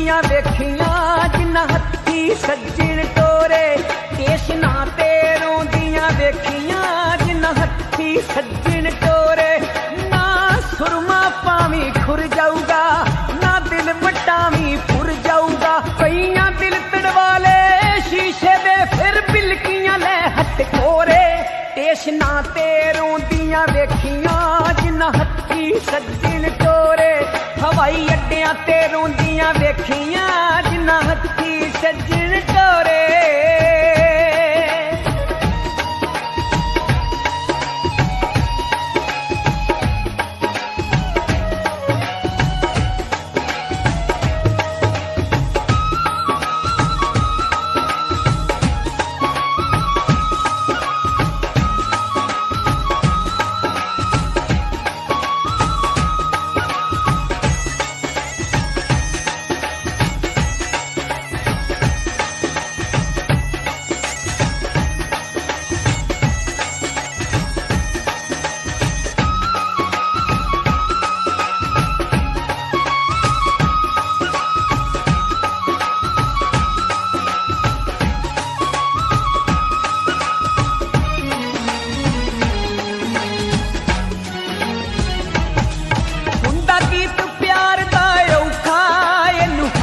रोंदियां वेखियां जिन्ना हत्थी सज्जन टोरे। स्टेशनां ते रोंदियां वेखियां जिन्ना हत्थी सज्जन टोरे। ना सुरमा पावी खुर जाऊगा, ना दिल मटावी फुर जाऊगा। कईयां दिल तड़वाले शीशे दे फिर बिलकियां ले हट खोरे। स्टेशनां ते रोंदियां वेखियां जिन्ना हत्थी सज्जन टोरे। हवाई अड्डियां ते रोंदियां वेखियां जिन्ना हत्थी सज्जन टोरे।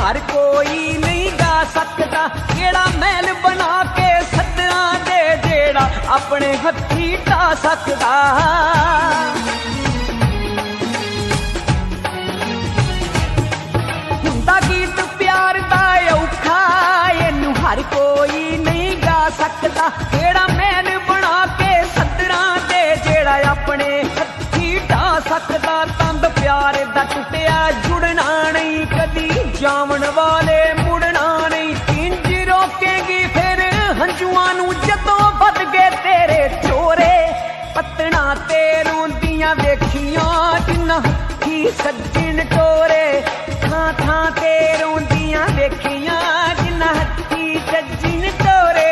हर कोई नहीं गा सकता केड़ा महल बना के सदना दे जेड़ा अपने हथी ढा सकदा। हुंदा गीत प्यार दा औखा इनू हर कोई नहीं गा सकता केड़ा महल बना के सदना दे जेड़ा अपने हथी ढा सकदा। तंद प्यार दा टुटिया जुड़ना नहीं कदी जावन वाले मुड़ना नहीं। किंज रोकेगी फिर हंजुआं नू जदों बद गए तेरे चोरे। पत्तना ते रोंदियां वेखियां जिन्ना हत्थी सज्जन टोरे। थां थां ते रोंदियां वेखियां जिन्ना हत्थी सज्जन टोरे।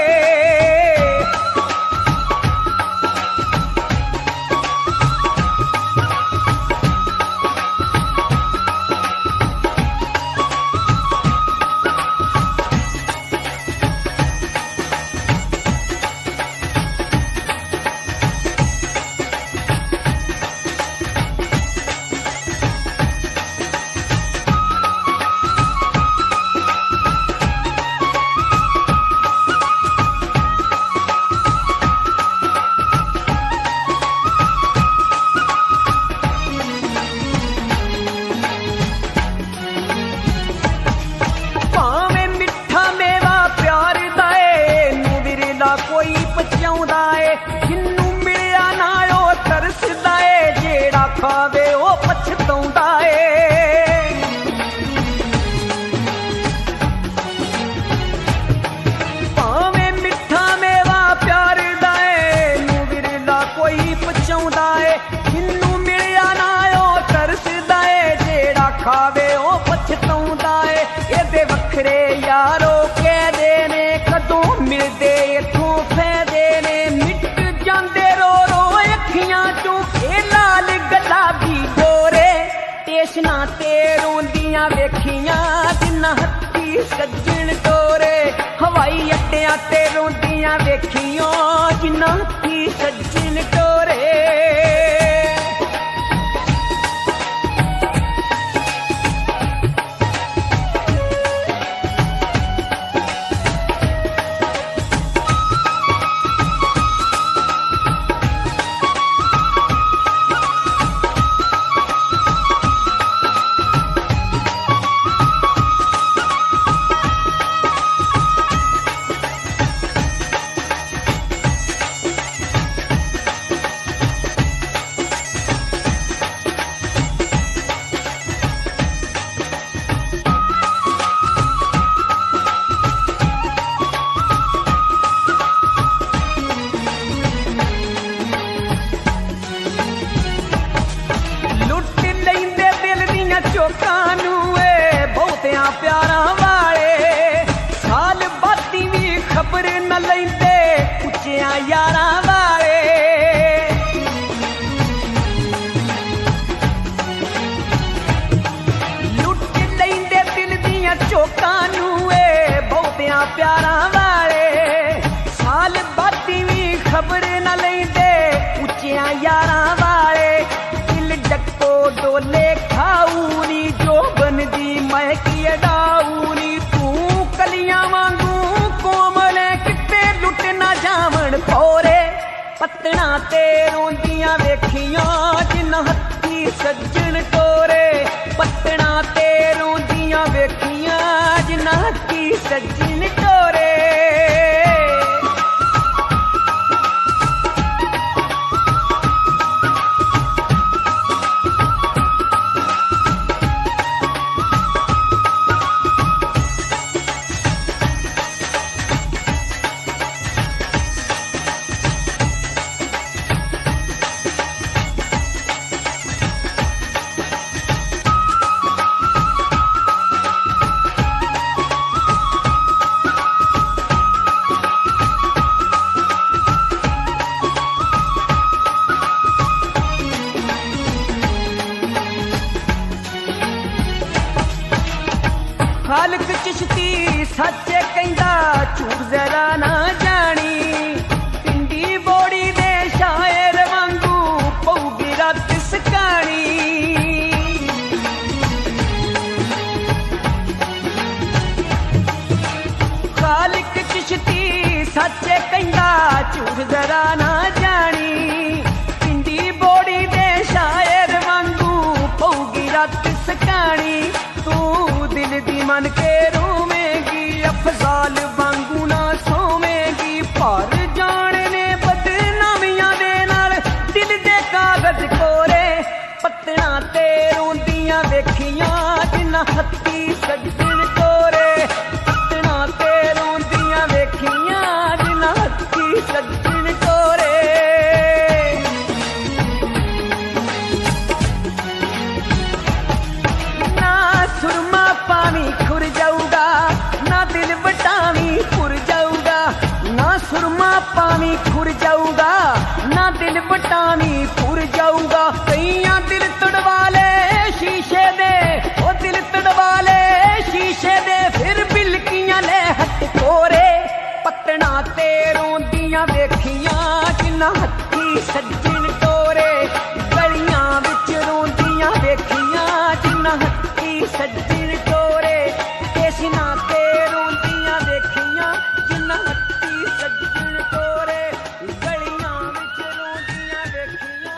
प्यारां वाले साल बाती भी खबर न लेंदे उच्चियां यारां वाले दिल डक्को डोले खाऊनी जो बनदी महकी अडाऊनी तू कलियां वांगू कोमले किते लुट ना जावण पोरे पत्तना ते रोंदियां वेखियां जिन्ना हत्थी सज्जन टोरे पत्तना ते रोंदियां वेखियां जिन्ना हत्थी सज्जन टोरे खालक चिश्ती सच कहंदा झूठ जरा ना जानी पिंडी बोड़ी दे शायर वांगू पऊगी रात सकानी खालक चिश्ती सच कहंदा झूठ जरा ना जानी पिंडी बोड़ी दे शायर वांगू पऊगी रात सकानी तू दिल दी मन के रोवेगी अफजाल वांगू ना सोवेगी पर जाने बदनामियां दे नाल दिल दे कागज कोरे पत्तना ते रोंदियां वेखियां जिन्ना हत्थी सज्जन टोरे पत्तना ते रोंदियां वेखियां जिन्ना हत्थी सज्जन टोरे ना सुरमा पानी खुर जाऊगा ना दिल बटावी खुर जाऊगा ना सुरमा पानी खुर जाऊगा ना दिल बटावी खुर जाऊगा कईयां दिल तड़वा ले शीशे दे ओ दिल तड़वा ले शीशे दे फिर बिलकियां ले हट कोरे पत्तना ते रोंदियां वेखियां जिन्ना हत्थी सज्जन टोरे गलियां विच रोंदियां वेखियां जिन्ना हत्थी सज्जन